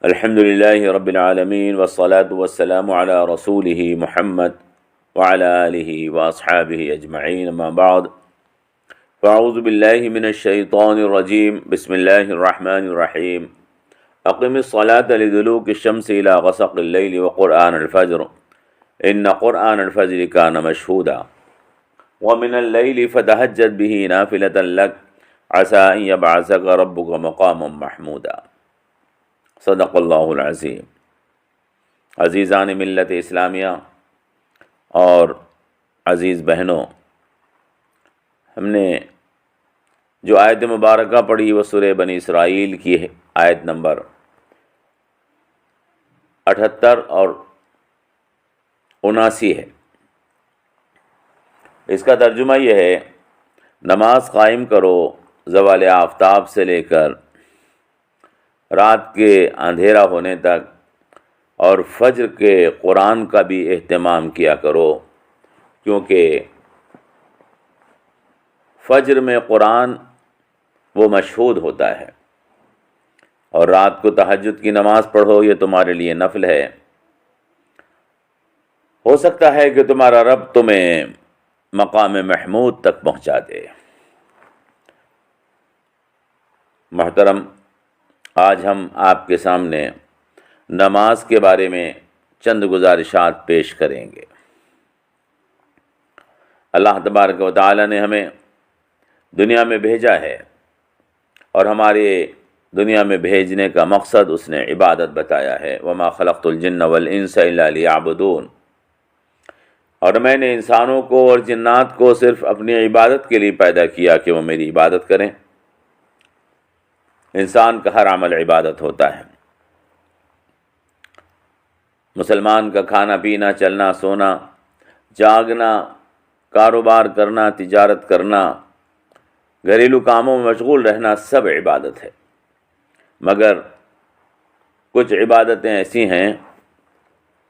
الحمد لله رب العالمين والصلاة والسلام على رسوله محمد وعلى آله وأصحابه أجمعين، أما بعد فأعوذ بالله من الشيطان الرجيم. بسم الله الرحمن الرحيم. أقم الصلاة لدلوك الشمس إلى غسق الليل وقرآن الفجر إن قرآن الفجر كان مشهودا ومن الليل فتهجد به نافلة لك عسى أن يبعثك ربك مقاما محمودا. صدق اللہ العظیم. عزیزان ملت اسلامیہ اور عزیز بہنوں، ہم نے جو آیت مبارکہ پڑھی وہ سورہ بنی اسرائیل کی آیت نمبر 78 اور 79 ہے. اس کا ترجمہ یہ ہے: نماز قائم کرو زوال آفتاب سے لے کر رات کے اندھیرا ہونے تک، اور فجر کے قرآن کا بھی اہتمام کیا کرو، کیونکہ فجر میں قرآن وہ مشہود ہوتا ہے. اور رات کو تہجد کی نماز پڑھو، یہ تمہارے لیے نفل ہے. ہو سکتا ہے کہ تمہارا رب تمہیں مقام محمود تک پہنچا دے. محترم، آج ہم آپ کے سامنے نماز کے بارے میں چند گزارشات پیش کریں گے. اللہ تبارک و تعالی نے ہمیں دنیا میں بھیجا ہے، اور ہمارے دنیا میں بھیجنے کا مقصد اس نے عبادت بتایا ہے. وما خلقت الجن والانس الا لیعبدون. اور میں نے انسانوں کو اور جنات کو صرف اپنی عبادت کے لیے پیدا کیا کہ وہ میری عبادت کریں. انسان کا ہر عمل عبادت ہوتا ہے. مسلمان کا کھانا پینا، چلنا سونا، جاگنا، کاروبار کرنا، تجارت کرنا، گھریلو کاموں میں مشغول رہنا سب عبادت ہے. مگر کچھ عبادتیں ایسی ہیں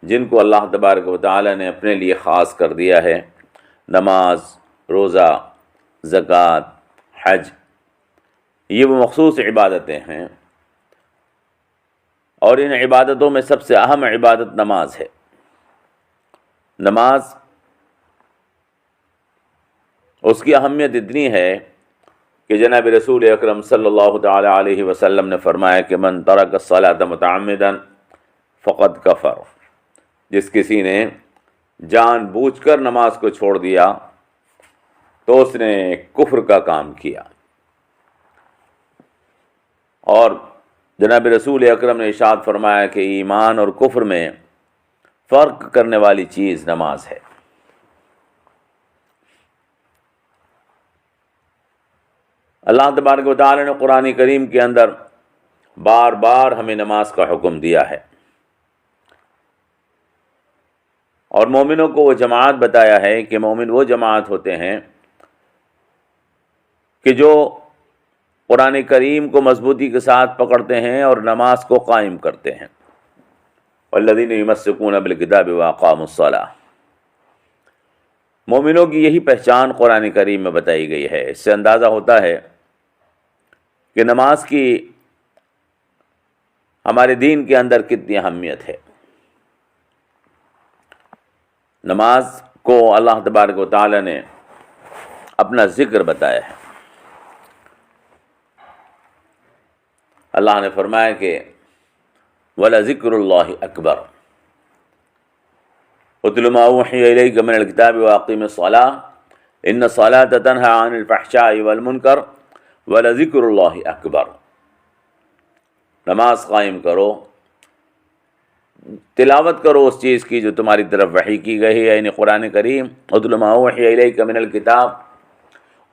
جن کو اللہ تبارک و تعالی نے اپنے لیے خاص کر دیا ہے. نماز، روزہ، زکوٰۃ، حج، یہ وہ مخصوص عبادتیں ہیں، اور ان عبادتوں میں سب سے اہم عبادت نماز ہے. نماز، اس کی اہمیت اتنی ہے کہ جناب رسول اکرم صلی اللہ تعالی علیہ وسلم نے فرمایا کہ من ترک الصلاۃ متعمدا فقد کفر. جس کسی نے جان بوجھ کر نماز کو چھوڑ دیا تو اس نے کفر کا کام کیا. اور جناب رسول اکرم نے ارشاد فرمایا کہ ایمان اور کفر میں فرق کرنے والی چیز نماز ہے. اللہ تبارک و تعالی نے قرآن کریم کے اندر بار بار ہمیں نماز کا حکم دیا ہے، اور مومنوں کو وہ جماعت بتایا ہے کہ مومن وہ جماعت ہوتے ہیں کہ جو قرآن کریم کو مضبوطی کے ساتھ پکڑتے ہیں اور نماز کو قائم کرتے ہیں. والذین یمسکون بالکتاب واقاموا الصلاۃ. مومنوں کی یہی پہچان قرآن کریم میں بتائی گئی ہے. اس سے اندازہ ہوتا ہے کہ نماز کی ہمارے دین کے اندر کتنی اہمیت ہے. نماز کو اللہ تبارک و تعالی نے اپنا ذکر بتایا ہے. اللہ نے فرمایا کہ وَلَذِكْرُ اللَّهِ أَكْبَرُ اُتْلُ مَا أُوحِيَ إِلَيْكَ مِنَ الْكِتَابِ وَأَقِمِ الصَّلَاةَ إِنَّ الصَّلَاةَ تَنْهَى عَنِ الْفَحْشَاءِ وَالْمُنكَرِ وَلَذِكْرُ اللَّهِ أَكْبَرُ. نماز قائم کرو، تلاوت کرو اس چیز کی جو تمہاری طرف وحی کی گئی ہے، یعنی قرآن کریم. اُتْلُ مَا أُوحِيَ إِلَيْكَ مِنَ الْكِتَابِ،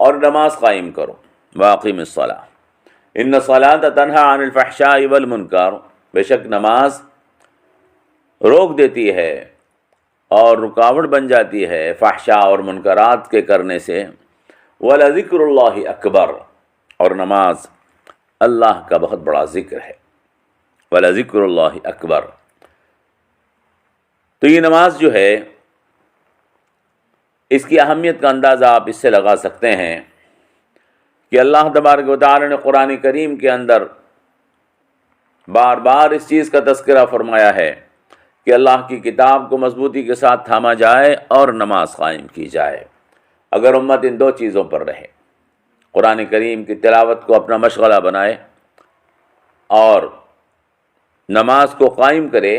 اور نماز قائم کرو. وَأَقِمِ الصَّلَاةَ ان الصلاۃ تنہی عن الفحشاء والمنکر. بے شک نماز روک دیتی ہے اور رکاوٹ بن جاتی ہے فحشاء اور منکرات کے کرنے سے. وَلَذِكْرُ اللَّهِ أَكْبَرُ، اور نماز اللہ کا بہت بڑا ذکر ہے. وَلَذِكْرُ اللَّهِ أَكْبَرُ. تو یہ نماز جو ہے، اس کی اہمیت کا اندازہ آپ اس سے لگا سکتے ہیں کہ اللہ تبارک و تعالی نے قرآن کریم کے اندر بار بار اس چیز کا تذکرہ فرمایا ہے کہ اللہ کی کتاب کو مضبوطی کے ساتھ تھاما جائے اور نماز قائم کی جائے۔ اگر امت ان دو چیزوں پر رہے، قرآن کریم کی تلاوت کو اپنا مشغلہ بنائے اور نماز کو قائم کرے،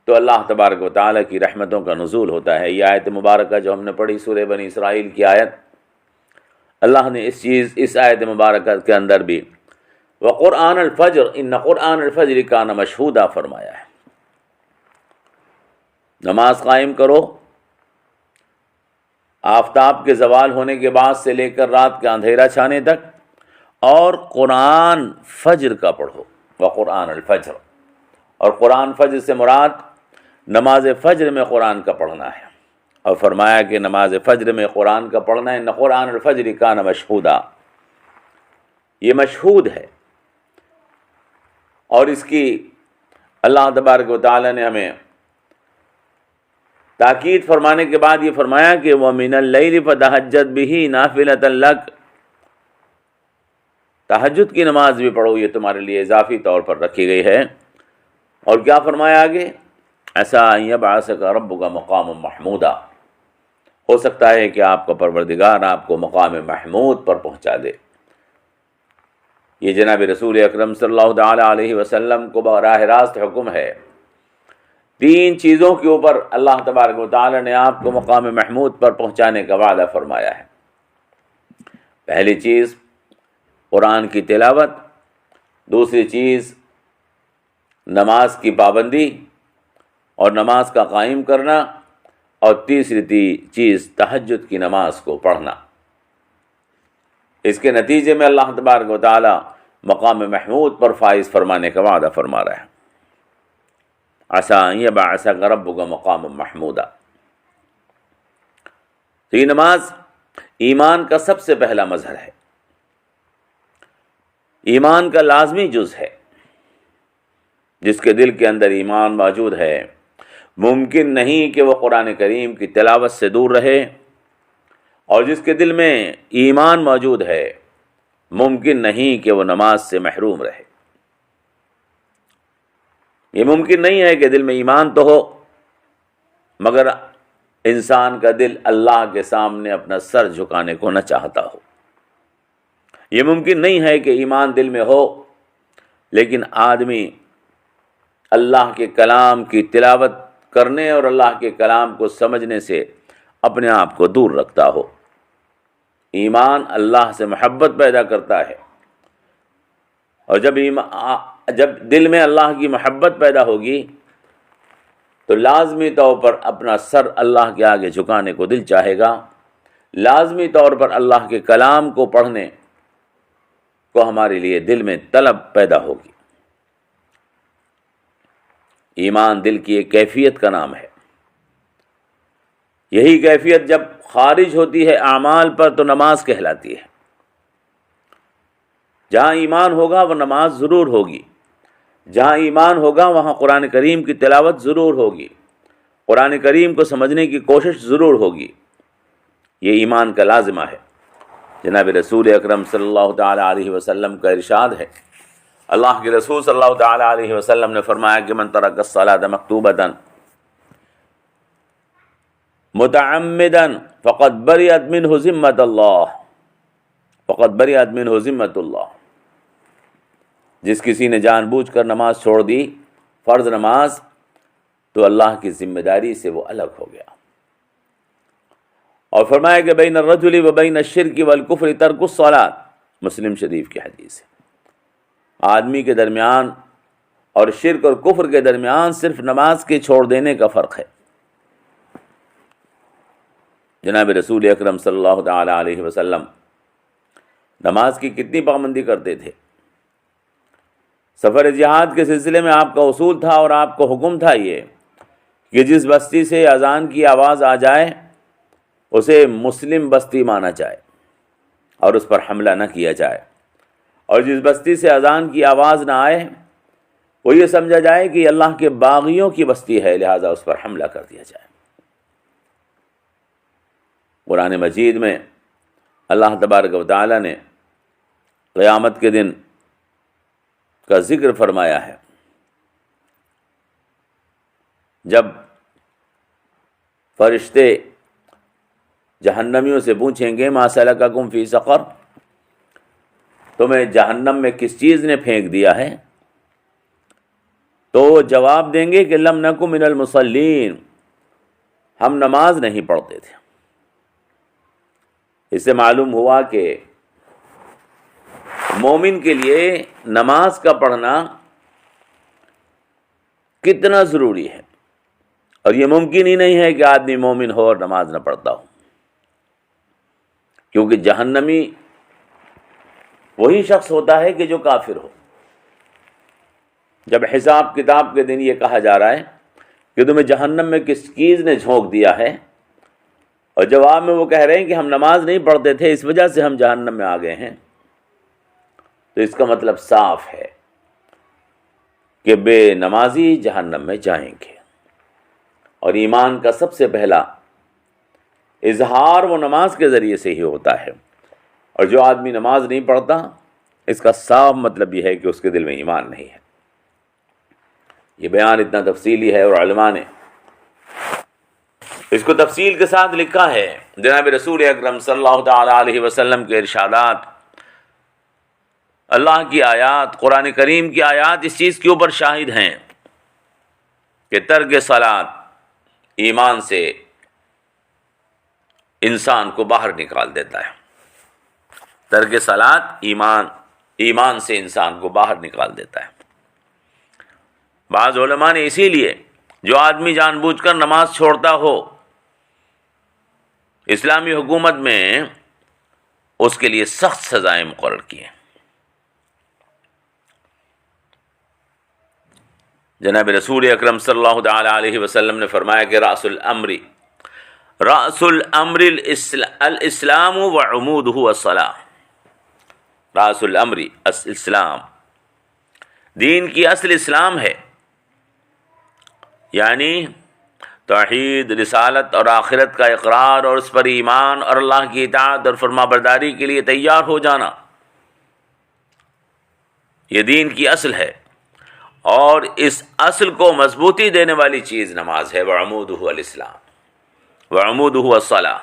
تو اللہ تبارک و تعالیٰ کی رحمتوں کا نزول ہوتا ہے۔ یہ آیت مبارکہ جو ہم نے پڑھی سورہ بنی اسرائیل کی آیت، اللہ نے اس آیت مبارکہ کے اندر بھی وقرآن الفجر ان قرآن الفجر کان مشہودا فرمایا ہے۔ نماز قائم کرو، آفتاب کے زوال ہونے کے بعد سے لے کر رات کا اندھیرا چھانے تک، اور قرآن فجر کا پڑھو، وقرآن الفجر، اور قرآن فجر سے مراد نماز فجر میں قرآن کا پڑھنا ہے، اور فرمایا کہ نماز فجر میں قرآن کا پڑھنا ہے، ان قرآن الفجر کان مشہودا، یہ مشہود ہے۔ اور اس کی اللہ تبارک و تعالی نے ہمیں تاکید فرمانے کے بعد یہ فرمایا کہ وَمِنَ اللَّيْلِ فَتَهَجَّدْ بِهِ نَافِلَةً لَكَ، تہجد کی نماز بھی پڑھو، یہ تمہارے لیے اضافی طور پر رکھی گئی ہے۔ اور کیا فرمایا آگے؟ عَسَىٰ أَن يَبْعَثَكَ رَبُّكَ مَقَامًا مَحْمُودًا، ہو سکتا ہے کہ آپ کا پروردگار آپ کو مقام محمود پر پہنچا دے۔ یہ جناب رسول اکرم صلی اللہ تعالی علیہ وسلم کو براہ راست حکم ہے۔ تین چیزوں کے اوپر اللہ تبارک و تعالی نے آپ کو مقام محمود پر پہنچانے کا وعدہ فرمایا ہے۔ پہلی چیز قرآن کی تلاوت، دوسری چیز نماز کی پابندی اور نماز کا قائم کرنا، اور تیسری چیز تہجد کی نماز کو پڑھنا۔ اس کے نتیجے میں اللہ تبارک و تعالی مقام محمود پر فائز فرمانے کا وعدہ فرما رہا ہے۔ عَسَىٰ أَن يَبْعَثَكَ رَبُّكَ مَقَامًا مَحْمُودًا۔ تو یہ نماز ایمان کا سب سے پہلا مظہر ہے، ایمان کا لازمی جز ہے۔ جس کے دل کے اندر ایمان موجود ہے، ممکن نہیں کہ وہ قرآن کریم کی تلاوت سے دور رہے، اور جس کے دل میں ایمان موجود ہے، ممکن نہیں کہ وہ نماز سے محروم رہے۔ یہ ممکن نہیں ہے کہ دل میں ایمان تو ہو مگر انسان کا دل اللہ کے سامنے اپنا سر جھکانے کو نہ چاہتا ہو۔ یہ ممکن نہیں ہے کہ ایمان دل میں ہو لیکن آدمی اللہ کے کلام کی تلاوت کرنے اور اللہ کے کلام کو سمجھنے سے اپنے آپ کو دور رکھتا ہو۔ ایمان اللہ سے محبت پیدا کرتا ہے، اور جب دل میں اللہ کی محبت پیدا ہوگی تو لازمی طور پر اپنا سر اللہ کے آگے جھکانے کو دل چاہے گا، لازمی طور پر اللہ کے کلام کو پڑھنے کو ہمارے لیے دل میں طلب پیدا ہوگی۔ ایمان دل کی ایک کیفیت کا نام ہے، یہی کیفیت جب خارج ہوتی ہے اعمال پر تو نماز کہلاتی ہے۔ جہاں ایمان ہوگا وہ نماز ضرور ہوگی، جہاں ایمان ہوگا وہاں قرآن کریم کی تلاوت ضرور ہوگی، قرآن کریم کو سمجھنے کی کوشش ضرور ہوگی۔ یہ ایمان کا لازمہ ہے۔ جناب رسول اکرم صلی اللہ تعالی علیہ وسلم کا ارشاد ہے، اللہ کے رسول صلی اللہ تعالی علیہ وسلم نے فرمایا کہ من ترک الصلاۃ مکتوبۃ متعمدا فقد بریت منہ ذمۃ اللہ، فقد بریت منہ ذمۃ اللہ۔ جس کسی نے جان بوجھ کر نماز چھوڑ دی، فرض نماز، تو اللہ کی ذمہ داری سے وہ الگ ہو گیا۔ اور فرمایا کہ بین الرجل و بین الشرک والکفر ترک الصلاۃ، مسلم شریف کی حدیث ہے۔ آدمی کے درمیان اور شرک اور کفر کے درمیان صرف نماز کے چھوڑ دینے کا فرق ہے۔ جناب رسول اکرم صلی اللہ تعالی علیہ وسلم نماز کی کتنی پابندی کرتے تھے۔ سفر جہاد کے سلسلے میں آپ کا اصول تھا اور آپ کو حکم تھا یہ کہ جس بستی سے اذان کی آواز آ جائے اسے مسلم بستی مانا جائے اور اس پر حملہ نہ کیا جائے، اور جس بستی سے اذان کی آواز نہ آئے وہ یہ سمجھا جائے کہ اللہ کے باغیوں کی بستی ہے، لہذا اس پر حملہ کر دیا جائے۔ قرآن مجید میں اللہ تبارک و تعالی نے قیامت کے دن کا ذکر فرمایا ہے. جب فرشتے جہنمیوں سے پوچھیں گے ما سلککم فی سقر، تمہیں جہنم میں کس چیز نے پھینک دیا ہے، تو وہ جواب دیں گے کہ لم نکو من المصلین، ہم نماز نہیں پڑھتے تھے. اس سے معلوم ہوا کہ مومن کے لیے نماز کا پڑھنا کتنا ضروری ہے، اور یہ ممکن ہی نہیں ہے کہ آدمی مومن ہو اور نماز نہ پڑھتا ہو، کیونکہ جہنمی وہی شخص ہوتا ہے کہ جو کافر ہو. جب حساب کتاب کے دن یہ کہا جا رہا ہے کہ تمہیں جہنم میں کس چیز نے جھونک دیا ہے، اور جواب میں وہ کہہ رہے ہیں کہ ہم نماز نہیں پڑھتے تھے اس وجہ سے ہم جہنم میں آ گئے ہیں، تو اس کا مطلب صاف ہے کہ بے نمازی جہنم میں جائیں گے. اور ایمان کا سب سے پہلا اظہار وہ نماز کے ذریعے سے ہی ہوتا ہے، اور جو آدمی نماز نہیں پڑھتا اس کا صاف مطلب یہ ہے کہ اس کے دل میں ایمان نہیں ہے. یہ بیان اتنا تفصیلی ہے، اور علماء نے اس کو تفصیل کے ساتھ لکھا ہے. جناب رسول اکرم صلی اللہ تعالی علیہ وسلم کے ارشادات، اللہ کی آیات، قرآن کریم کی آیات اس چیز کے اوپر شاہد ہیں کہ ترک صلاۃ ایمان سے انسان کو باہر نکال دیتا ہے. ترک صلاۃ ایمان سے انسان کو باہر نکال دیتا ہے. بعض علماء نے اسی لیے جو آدمی جان بوجھ کر نماز چھوڑتا ہو اسلامی حکومت میں اس کے لیے سخت سزائیں مقرر کی ہیں. جناب رسول اکرم صلی اللہ تعالی علیہ وسلم نے فرمایا کہ رأس الامر الاسلام وعمودہ الصلاۃ. رأس الامر اسلام، دین کی اصل اسلام ہے، یعنی توحید، رسالت اور آخرت کا اقرار اور اس پر ایمان اور اللہ کی اطاعت اور فرما برداری کے لیے تیار ہو جانا، یہ دین کی اصل ہے. اور اس اصل کو مضبوطی دینے والی چیز نماز ہے. وعمودہ الاسلام وعمودہ الصلاۃ،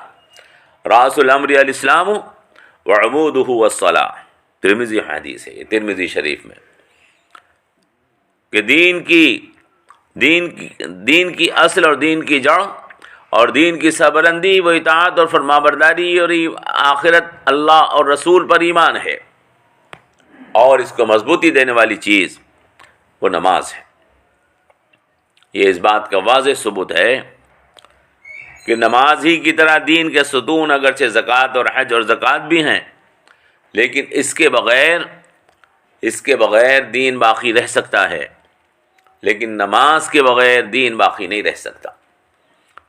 رأس الامر الاسلام وعمودہ الصلاۃ. ترمذی حدیث ہے، یہ ترمذی شریف میں، کہ دین کی اصل اور دین کی جڑ اور دین کی سربلندی وہ اطاعت اور فرمانبرداری اور آخرت، اللہ اور رسول پر ایمان ہے، اور اس کو مضبوطی دینے والی چیز وہ نماز ہے. یہ اس بات کا واضح ثبوت ہے کہ نماز ہی کی طرح دین کے ستون اگرچہ زکوٰۃ اور حج اور زکوٰۃ بھی ہیں، لیکن اس کے بغیر دین باقی رہ سکتا ہے، لیکن نماز کے بغیر دین باقی نہیں رہ سکتا.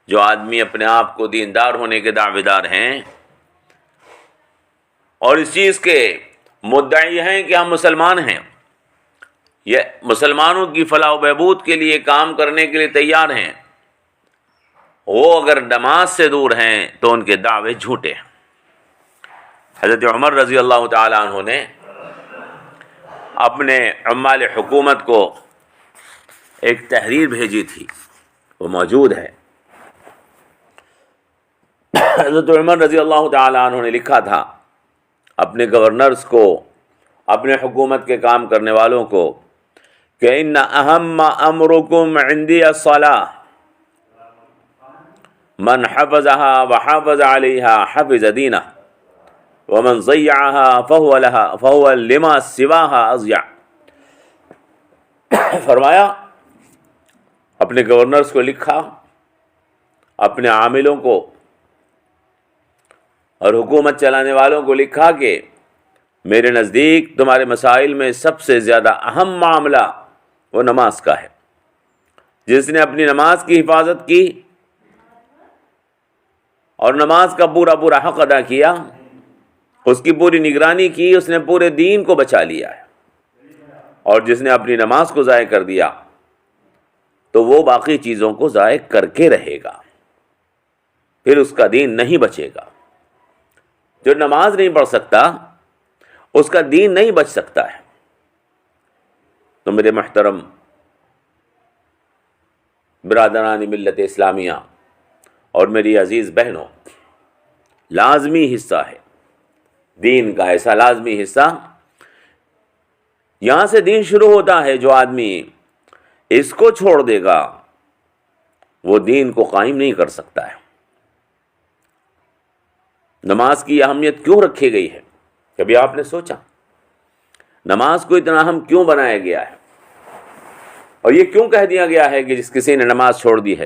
جو آدمی اپنے آپ کو دیندار ہونے کے دعوے دار ہیں اور اس چیز کے مدعی ہیں کہ ہم مسلمان ہیں، یہ مسلمانوں کی فلاح و بہبود کے لیے کام کرنے کے لیے تیار ہیں، وہ اگر نماز سے دور ہیں تو ان کے دعوے جھوٹے ہیں. حضرت عمر رضی اللہ تعالی عنہ نے اپنے عمال حکومت کو ایک تحریر بھیجی تھی، وہ موجود ہے. حضرت عمر رضی اللہ تعالی عنہ نے لکھا تھا اپنے گورنرز کو، اپنے حکومت کے کام کرنے والوں کو کہ ان اہم امرکم عندی الصلاۃ، من حفظها وحافظ عليها حفظ دینہ ومن ضيعها فهو لما سواها اضيع. فرمایا اپنے گورنرز کو لکھا، اپنے عاملوں کو اور حکومت چلانے والوں کو لکھا کہ میرے نزدیک تمہارے مسائل میں سب سے زیادہ اہم معاملہ وہ نماز کا ہے. جس نے اپنی نماز کی حفاظت کی اور نماز کا پورا حق ادا کیا، اس کی پوری نگرانی کی، اس نے پورے دین کو بچا لیا ہے. اور جس نے اپنی نماز کو ضائع کر دیا تو وہ باقی چیزوں کو ضائع کر کے رہے گا، پھر اس کا دین نہیں بچے گا. جو نماز نہیں پڑھ سکتا اس کا دین نہیں بچ سکتا ہے. تو میرے محترم برادران ملت اسلامیہ اور میری عزیز بہنوں، لازمی حصہ ہے دین کا، ایسا لازمی حصہ، یہاں سے دین شروع ہوتا ہے۔ جو آدمی اس کو چھوڑ دے گا وہ دین کو قائم نہیں کر سکتا ہے۔ نماز کی اہمیت کیوں رکھی گئی ہے؟ کبھی آپ نے سوچا نماز کو اتنا اہم کیوں بنایا گیا ہے؟ اور یہ کیوں کہہ دیا گیا ہے کہ جس کسی نے نماز چھوڑ دی ہے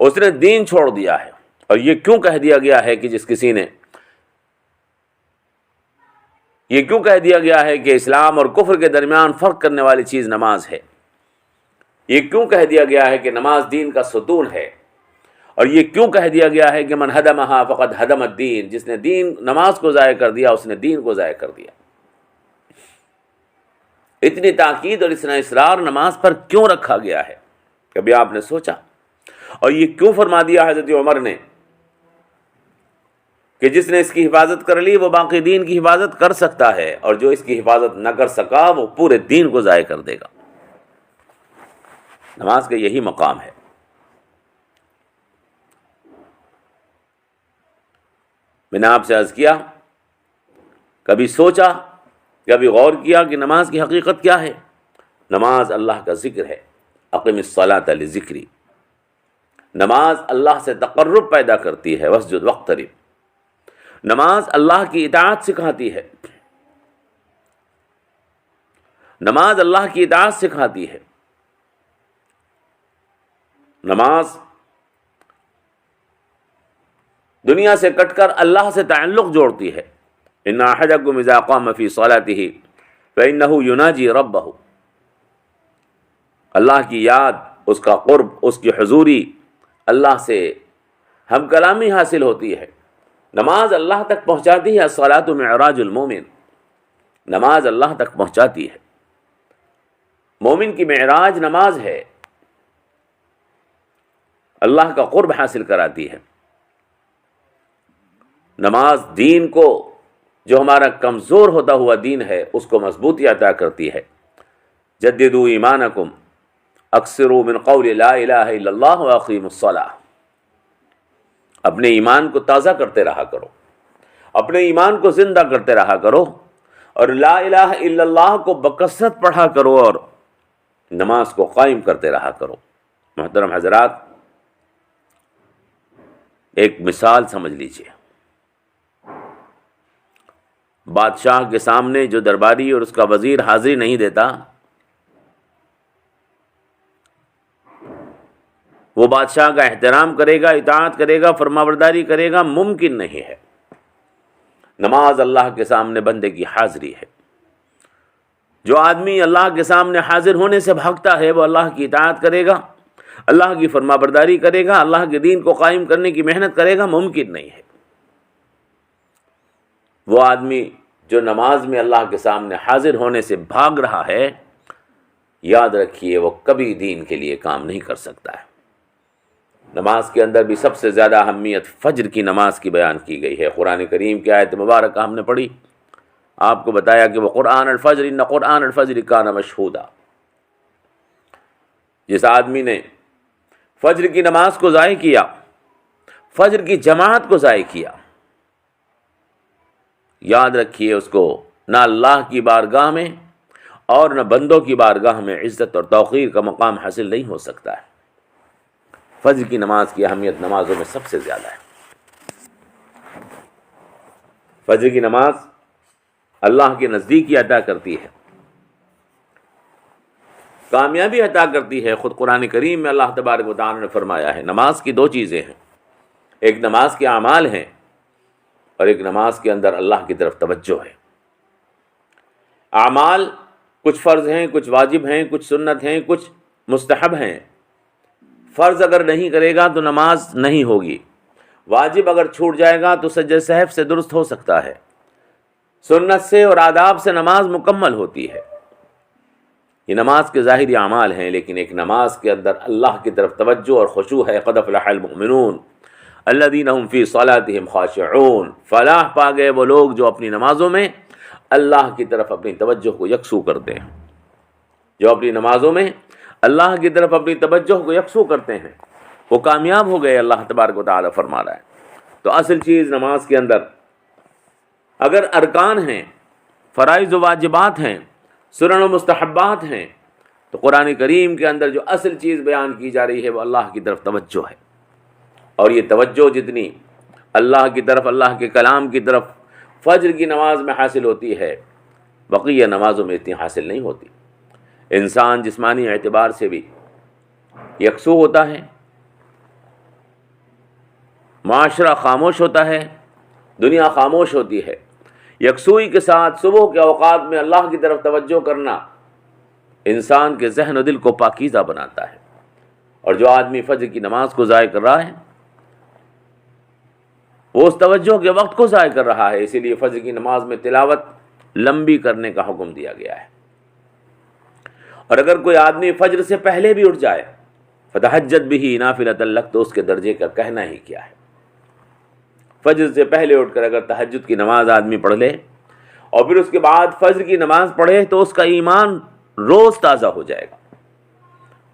اس نے دین چھوڑ دیا ہے؟ اور یہ کیوں کہہ دیا گیا ہے کہ جس کسی نے یہ کیوں کہہ دیا گیا ہے کہ اسلام اور کفر کے درمیان فرق کرنے والی چیز نماز ہے؟ یہ کیوں کہہ دیا گیا ہے کہ نماز دین کا ستون ہے؟ اور یہ کیوں کہہ دیا گیا ہے کہ من ہدمہا فقد ہدم الدین، جس نے دین نماز کو ضائع کر دیا اس نے دین کو ضائع کر دیا؟ اتنی تاکید اور اتنا اصرار نماز پر کیوں رکھا گیا ہے؟ کبھی آپ نے سوچا؟ اور یہ کیوں فرما دیا حضرت عمر نے کہ جس نے اس کی حفاظت کر لی وہ باقی دین کی حفاظت کر سکتا ہے، اور جو اس کی حفاظت نہ کر سکا وہ پورے دین کو ضائع کر دے گا؟ نماز کا یہی مقام ہے۔ میں نے آپ سے عرض کیا، کبھی سوچا، کبھی غور کیا کہ نماز کی حقیقت کیا ہے؟ نماز اللہ کا ذکر ہے۔ اقم الصلاۃ لذکری، نماز اللہ سے تقرب پیدا کرتی ہے۔ واسجد واقترب، نماز اللہ کی اطاعت سکھاتی ہے۔ نماز اللہ کی اطاعت سکھاتی ہے۔ نماز دنیا سے کٹ کر اللہ سے تعلق جوڑتی ہے۔ ان احدکم اذا قام فی صلاته فانه یناجی ربہ، اللہ کی یاد، اس کا قرب، اس کی حضوری، اللہ سے ہم کلامی حاصل ہوتی ہے۔ نماز اللہ تک پہنچاتی ہے۔ الصلاۃ معراج المومن، نماز اللہ تک پہنچاتی ہے۔ مومن کی معراج نماز ہے، اللہ کا قرب حاصل کراتی ہے۔ نماز دین کو، جو ہمارا کمزور ہوتا ہوا دین ہے، اس کو مضبوطی عطا کرتی ہے۔ جددوا ایمانکم، اکثروا من قول لا الہ الا اللہ واقیموا الصلاۃ، اپنے ایمان کو تازہ کرتے رہا کرو، اپنے ایمان کو زندہ کرتے رہا کرو، اور لا الہ الا اللہ کو بکثرت پڑھا کرو، اور نماز کو قائم کرتے رہا کرو۔ محترم حضرات، ایک مثال سمجھ لیجیے۔ بادشاہ کے سامنے جو درباری اور اس کا وزیر حاضری نہیں دیتا، وہ بادشاہ کا احترام کرے گا، اطاعت کرے گا، فرمانبرداری کرے گا؟ ممکن نہیں ہے۔ نماز اللہ کے سامنے بندے کی حاضری ہے۔ جو آدمی اللہ کے سامنے حاضر ہونے سے بھاگتا ہے وہ اللہ کی اطاعت کرے گا، اللہ کی فرمانبرداری کرے گا، اللہ کے دین کو قائم کرنے کی محنت کرے گا؟ ممکن نہیں ہے۔ وہ آدمی جو نماز میں اللہ کے سامنے حاضر ہونے سے بھاگ رہا ہے، یاد رکھیے وہ کبھی دین کے لیے کام نہیں کر سکتا ہے۔ نماز کے اندر بھی سب سے زیادہ اہمیت فجر کی نماز کی بیان کی گئی ہے۔ قرآن کریم کی آیت مبارکہ ہم نے پڑھی، آپ کو بتایا کہ وہ قرآن الفجر ان قرآن الفجر کان مشہودا۔ جس آدمی نے فجر کی نماز کو ضائع کیا، فجر کی جماعت کو ضائع کیا، یاد رکھیے اس کو نہ اللہ کی بارگاہ میں اور نہ بندوں کی بارگاہ میں عزت اور توقیر کا مقام حاصل نہیں ہو سکتا ہے۔ فجر کی نماز کی اہمیت نمازوں میں سب سے زیادہ ہے۔ فجر کی نماز اللہ کے نزدیکی عطا کرتی ہے، کامیابی عطا کرتی ہے۔ خود قرآن کریم میں اللہ تبارک و تعالی نے فرمایا ہے نماز کی دو چیزیں ہیں، ایک نماز کے اعمال ہیں اور ایک نماز کے اندر اللہ کی طرف توجہ ہے۔ اعمال کچھ فرض ہیں، کچھ واجب ہیں، کچھ سنت ہیں، کچھ مستحب ہیں۔ فرض اگر نہیں کرے گا تو نماز نہیں ہوگی، واجب اگر چھوٹ جائے گا تو سجدہ سہو سے درست ہو سکتا ہے، سنت سے اور آداب سے نماز مکمل ہوتی ہے۔ یہ نماز کے ظاہری اعمال ہیں، لیکن ایک نماز کے اندر اللہ کی طرف توجہ اور خشوع ہے۔ قد افلح المؤمنون الذین هم فی صلاتهم خاشعون، فلاح پا گئے وہ لوگ جو اپنی نمازوں میں اللہ کی طرف اپنی توجہ کو یکسو کرتے ہیں۔ جو اپنی نمازوں میں اللہ کی طرف اپنی توجہ کو یکسو کرتے ہیں وہ کامیاب ہو گئے، اللہ تبارک و تعالیٰ فرما رہا ہے۔ تو اصل چیز نماز کے اندر اگر ارکان ہیں، فرائض و واجبات ہیں، سنن و مستحبات ہیں، تو قرآن کریم کے اندر جو اصل چیز بیان کی جا رہی ہے وہ اللہ کی طرف توجہ ہے، اور یہ توجہ جتنی اللہ کی طرف، اللہ کے کلام کی طرف فجر کی نماز میں حاصل ہوتی ہے، بقیہ نمازوں میں اتنی حاصل نہیں ہوتی۔ انسان جسمانی اعتبار سے بھی یکسو ہوتا ہے، معاشرہ خاموش ہوتا ہے، دنیا خاموش ہوتی ہے۔ یکسوئی کے ساتھ صبح کے اوقات میں اللہ کی طرف توجہ کرنا انسان کے ذہن و دل کو پاکیزہ بناتا ہے، اور جو آدمی فجر کی نماز کو ضائع کر رہا ہے وہ اس توجہ کے وقت کو ضائع کر رہا ہے۔ اسی لیے فجر کی نماز میں تلاوت لمبی کرنے کا حکم دیا گیا ہے، اور اگر کوئی آدمی فجر سے پہلے بھی اٹھ جائے فتہجد بہ نافلۃ لک، تو اس کے درجے کا کہنا ہی کیا ہے۔ فجر سے پہلے اٹھ کر اگر تہجد کی نماز آدمی پڑھ لے اور پھر اس کے بعد فجر کی نماز پڑھے تو اس کا ایمان روز تازہ ہو جائے گا،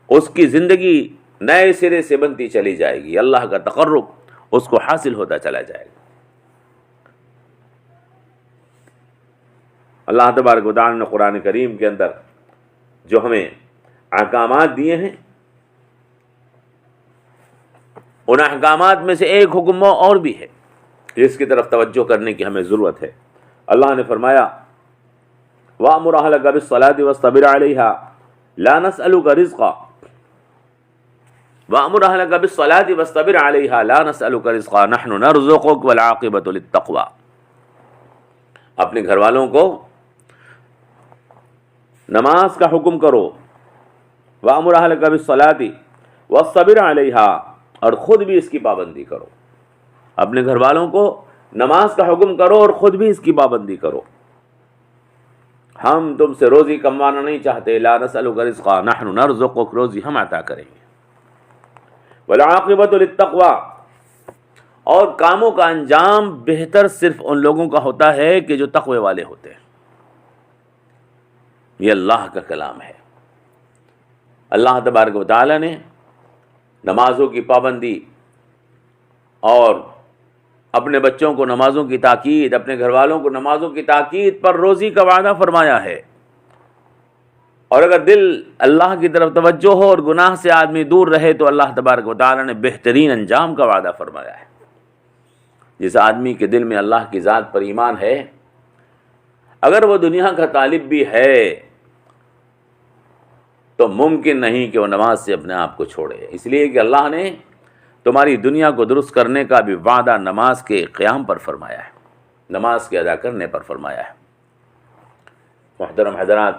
اس کی زندگی نئے سرے سے بنتی چلی جائے گی، اللہ کا تقرب اس کو حاصل ہوتا چلا جائے گا۔ اللہ تبارک و تعالیٰ نے قرآن کریم کے اندر جو ہمیں احکامات دیے ہیں، ان احکامات میں سے ایک حکم اور بھی ہے جس کی طرف توجہ کرنے کی ہمیں ضرورت ہے۔ اللہ نے فرمایا وَأْمُرْ أَهْلَكَ بِالصَّلَاةِ وَاصْطَبِرْ عَلَيْهَا لَا نَسْأَلُكَ رِزْقًا وَأْمُرْ أَهْلَكَ بِالصَّلَاةِ وَاصْطَبِرْ عَلَيْهَا لَا نَسْأَلُكَ رِزْقًا نَحْنُ نَرْزُقُكَ وَالْعَاقِبَةُ لِلتَّقْوَى۔ اپنے گھر والوں کو نماز کا حکم کرو، وَأْمُرْ أَهْلَكَ بِالصَّلَاةِ وَاصْطَبِرْ عَلَيْهَا، اور خود بھی اس کی پابندی کرو۔ اپنے گھر والوں کو نماز کا حکم کرو اور خود بھی اس کی پابندی کرو۔ ہم تم سے روزی کموانا نہیں چاہتے، لا نسألک رزقا نحن نرزقک، روزی ہم عطا کریں گے۔ والعاقبۃ للتقوی، اور کاموں کا انجام بہتر صرف ان لوگوں کا ہوتا ہے کہ جو تقوی والے ہوتے ہیں۔ یہ اللہ کا کلام ہے۔ اللہ تبارک و تعالی نے نمازوں کی پابندی اور اپنے بچوں کو نمازوں کی تاکید، اپنے گھر والوں کو نمازوں کی تاکید پر روزی کا وعدہ فرمایا ہے، اور اگر دل اللہ کی طرف توجہ ہو اور گناہ سے آدمی دور رہے تو اللہ تبارک و تعالی نے بہترین انجام کا وعدہ فرمایا ہے۔ جس آدمی کے دل میں اللہ کی ذات پر ایمان ہے، اگر وہ دنیا کا طالب بھی ہے تو ممکن نہیں کہ وہ نماز سے اپنے آپ کو چھوڑے، اس لیے کہ اللہ نے تمہاری دنیا کو درست کرنے کا بھی وعدہ نماز کے قیام پر فرمایا ہے، نماز کے ادا کرنے پر فرمایا ہے۔ محترم حضرات،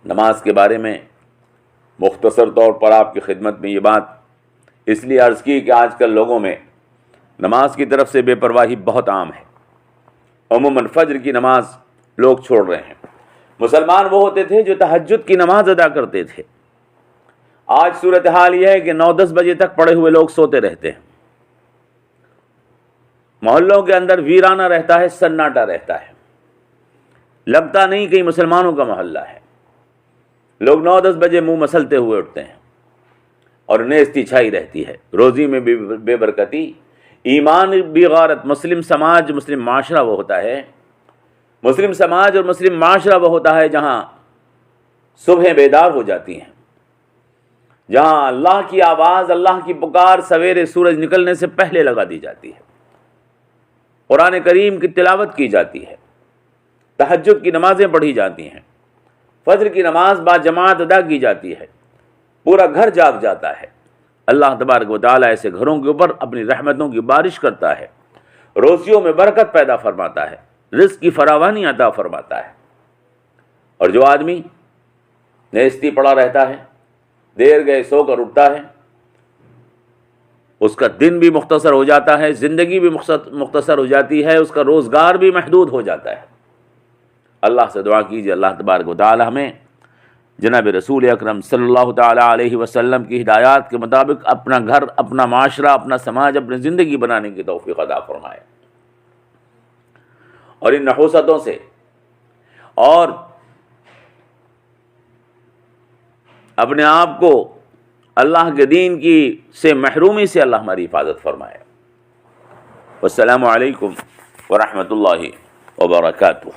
نماز کے بارے میں مختصر طور پر آپ کی خدمت میں یہ بات اس لیے عرض کی کہ آج کل لوگوں میں نماز کی طرف سے بے پرواہی بہت عام ہے۔ عموماً فجر کی نماز لوگ چھوڑ رہے ہیں۔ مسلمان وہ ہوتے تھے جو تہجد کی نماز ادا کرتے تھے، آج صورتحال یہ ہے کہ 9-10 بجے تک پڑے ہوئے لوگ سوتے رہتے ہیں، محلوں کے اندر ویرانہ رہتا ہے، سناٹا رہتا ہے، لگتا نہیں کہ مسلمانوں کا محلہ ہے۔ لوگ 9-10 بجے منہ مسلتے ہوئے اٹھتے ہیں اور نیستی چھائی رہتی ہے، روزی میں بھی بے برکتی، ایمان بھی غارت۔ مسلم سماج، مسلم معاشرہ وہ ہوتا ہے، مسلم سماج اور مسلم معاشرہ وہ ہوتا ہے جہاں صبح بیدار ہو جاتی ہیں، جہاں اللہ کی آواز، اللہ کی پکار سویرے سورج نکلنے سے پہلے لگا دی جاتی ہے، قرآن کریم کی تلاوت کی جاتی ہے، تہجد کی نمازیں پڑھی جاتی ہیں، فجر کی نماز با جماعت ادا کی جاتی ہے، پورا گھر جاگ جاتا ہے۔ اللہ تبارک و تعالیٰ ایسے گھروں کے اوپر اپنی رحمتوں کی بارش کرتا ہے، روزیوں میں برکت پیدا فرماتا ہے، رزق کی فراوانی عطا فرماتا ہے۔ اور جو آدمی نیستی پڑا رہتا ہے، دیر گئے سو کر اٹھتا ہے، اس کا دن بھی مختصر ہو جاتا ہے، زندگی بھی مختصر ہو جاتی ہے، اس کا روزگار بھی محدود ہو جاتا ہے۔ اللہ سے دعا کیجیے اللہ تبارک و تعالی ہمیں جناب رسول اکرم صلی اللہ تعالی علیہ وسلم کی ہدایات کے مطابق اپنا گھر، اپنا معاشرہ، اپنا سماج، اپنی زندگی بنانے کی توفیق عطا فرمائے، اور ان نحوستوں سے اور اپنے آپ کو اللہ کے دین کی سے محرومی سے اللہ ہماری حفاظت فرمائے۔ والسلام علیکم ورحمۃ اللہ وبرکاتہ۔